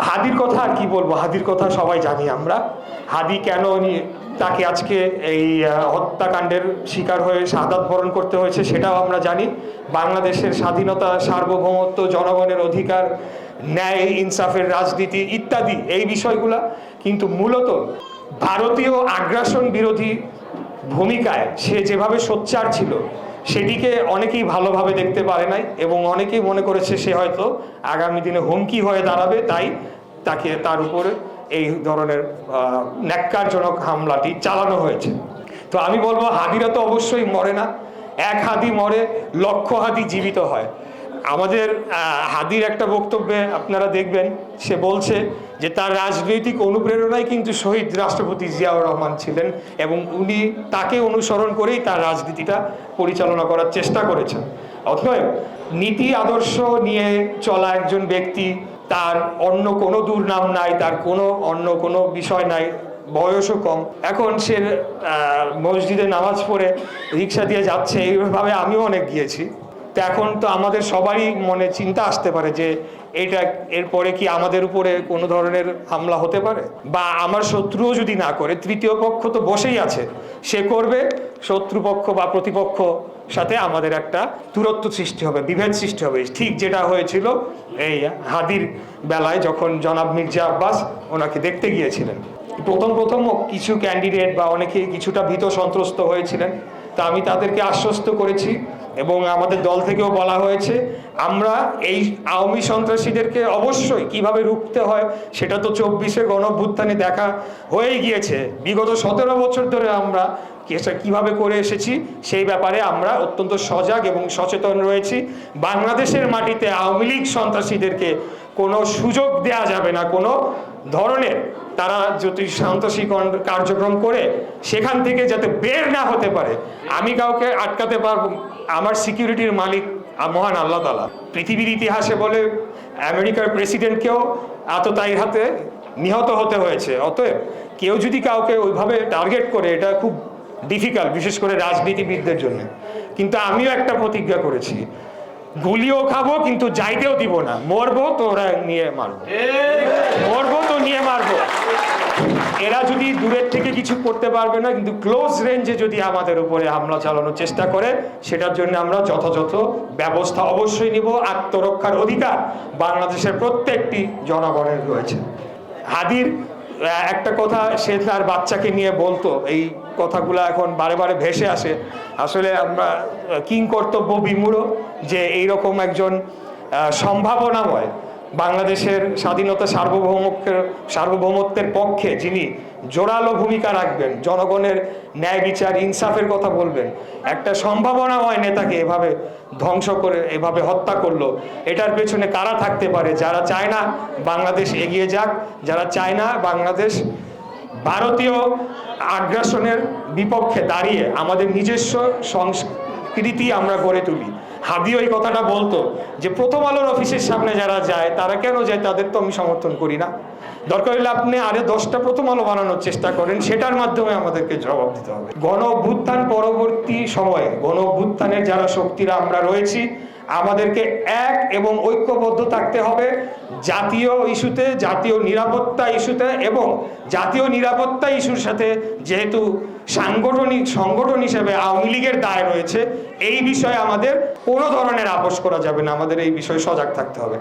হাদির কথা আর কি বলবো, হাদির কথা সবাই জানি আমরা। হাদি কেন তাকে আজকে এই হত্যাকাণ্ডের শিকার হয়ে শাহাদাত বরণ করতে হয়েছে সেটাও আমরা জানি। বাংলাদেশের স্বাধীনতা, সার্বভৌমত্ব, জনগণের অধিকার, ন্যায় ইনসাফের রাজনীতি ইত্যাদি এই বিষয়গুলা, কিন্তু মূলত ভারতীয় আগ্রাসন বিরোধী ভূমিকায় সে যেভাবে সোচ্চার ছিল সেটিকে অনেকেই ভালোভাবে দেখতে পারে নাই, এবং অনেকেই মনে করেছে সে হয়তো আগামী দিনে হুমকি হয়ে দাঁড়াবে, তাই তাকে তার উপরে এই ধরনের ন্যাক্কারজনক হামলাটি চালানো হয়েছে। তো আমি বলবো, হাদিরা তো অবশ্যই মরে না। এক হাদি মরে, লক্ষ হাদি জীবিত হয়। আমাদের হাদির একটা বক্তব্যে আপনারা দেখবেন, সে বলছে যে তার রাজনৈতিক অনুপ্রেরণায় কিন্তু শহীদ রাষ্ট্রপতি জিয়াউর রহমান ছিলেন, এবং উনি তাকে অনুসরণ করেই তার রাজনীতিটা পরিচালনা করার চেষ্টা করেছেন। অতএব নীতি আদর্শ নিয়ে চলা একজন ব্যক্তি, তার অন্য কোনো দুর্নাম নাই, তার অন্য কোনো বিষয় নাই, বয়সও কম, এখন সে মসজিদে নামাজ পড়ে রিক্সা দিয়ে যাচ্ছে, এইভাবে আমিও অনেক গিয়েছি। তো এখন তো আমাদের সবারই মনে চিন্তা আসতে পারে যে এরপরে কি আমাদের উপরে কোনো ধরনের হামলা হতে পারে, বা আমার শত্রুও যদি না করে, তৃতীয় পক্ষ তো বসেই আছে, সে করবে। শত্রুপক্ষ বা প্রতিপক্ষ সাথে আমাদের একটা দূরত্ব সৃষ্টি হবে, বিভেদ সৃষ্টি হবে, ঠিক যেটা হয়েছিল এই হাদির বেলায়, যখন জনাব মির্জা আব্বাস ওনাকে দেখতে গিয়েছিলেন। প্রথম কিছু ক্যান্ডিডেট বা অনেকে কিছুটা ভীত সন্ত্রস্ত হয়েছিলেন, তা আমি তাদেরকে আশ্বস্ত করেছি, এবং আমাদের দল থেকেও বলা হয়েছে আমরা এই আওয়ামী সন্ত্রাসীদেরকে অবশ্যই কিভাবে রুখতে হয় সেটা তো 24-এর গণঅভ্যুত্থানে দেখা হয়েই গিয়েছে। বিগত 17 বছর ধরে আমরা কিভাবে করে এসেছি সেই ব্যাপারে আমরা অত্যন্ত সজাগ এবং সচেতন রয়েছি। বাংলাদেশের মাটিতে আওয়ামী লীগ সন্ত্রাসীদেরকে কোনো সুযোগ দেয়া যাবে না, কোনো ধরনের। তারা যদি সন্ত্রাসী কার্যক্রম করে সেখান থেকে যাতে বের না হতে পারে, আমি কাউকে আটকাতে পারবো। আমার সিকিউরিটির মালিক মহান আল্লাহ তাআলা। পৃথিবীর ইতিহাসে বলে আমেরিকার প্রেসিডেন্টকেও আততায়ীর হাতে নিহত হতে হয়েছে। অতএব কেউ যদি কাউকে ওইভাবে টার্গেট করে, এটা খুব ডিফিকাল্ট, বিশেষ করে রাজনীতিবিদদের জন্য। কিন্তু আমিও একটা প্রতিজ্ঞা করেছি, গুলিও খাবো কিন্তু যাইতেও দিব না। মরবো তো ওরা নিয়ে মারবো, মরবো তো নিয়ে মারবো। এরা যদি দূরের থেকে কিছু করতে পারবে না, কিন্তু ক্লোজ রেঞ্জে যদি আমাদের উপরে হামলা চালানোর চেষ্টা করে, সেটার জন্য আমরা যথাযথ ব্যবস্থা অবশ্যই নিব। আত্মরক্ষার অধিকার বাংলাদেশের প্রত্যেকটি জনগণের রয়েছে। হাদির একটা কথা সে তার বাচ্চাকে নিয়ে বলতো, এই কথাগুলো এখন বারে বারে ভেসে আসে। আসলে আমরা কিং কর্তব্য বিমূঢ় যে এইরকম একজন সম্ভাবনাময় বাংলাদেশের স্বাধীনতা সার্বভৌমত্বের পক্ষে যিনি জোরালো ভূমিকা রাখবেন, জনগণের ন্যায় বিচার ইনসাফের কথা বলবেন, একটা সম্ভাবনাময় নেতাকে এভাবে ধ্বংস করে এভাবে হত্যা করলো। এটার পেছনে কারা থাকতে পারে? যারা চায় না বাংলাদেশ এগিয়ে যাক, যারা চায় না বাংলাদেশ ভারতীয় আগ্রাসনের বিপক্ষে দাঁড়িয়ে আমাদের নিজস্ব সংস্কৃতি আমরা গড়ে তুলি। হাদিও এই কথাটা বলতো যে প্রথম আলোর অফিসের সামনে যারা যায় তারা কেন যায়, তাদের তো আমি সমর্থন করি না। দরকার হলে আপনি আরে 10টা প্রথম আলো বানানোর চেষ্টা করেন, সেটার মাধ্যমে আমাদেরকে জবাব দিতে হবে। গণ অভ্যুত্থান পরবর্তী সময়ে গণ অভ্যুত্থানের যারা শক্তিরা আমরা রয়েছি, আমাদেরকে এক এবং ঐক্যবদ্ধ থাকতে হবে জাতীয় ইস্যুতে, জাতীয় নিরাপত্তা ইস্যুতে। এবং জাতীয় নিরাপত্তা ইস্যুর সাথে যেহেতু সংগঠন হিসেবে আওয়ামী লীগের দায় রয়েছে, এই বিষয়ে আমাদের কোনো ধরনের আপোষ করা যাবে না। আমাদের এই বিষয়ে সজাগ থাকতে হবে।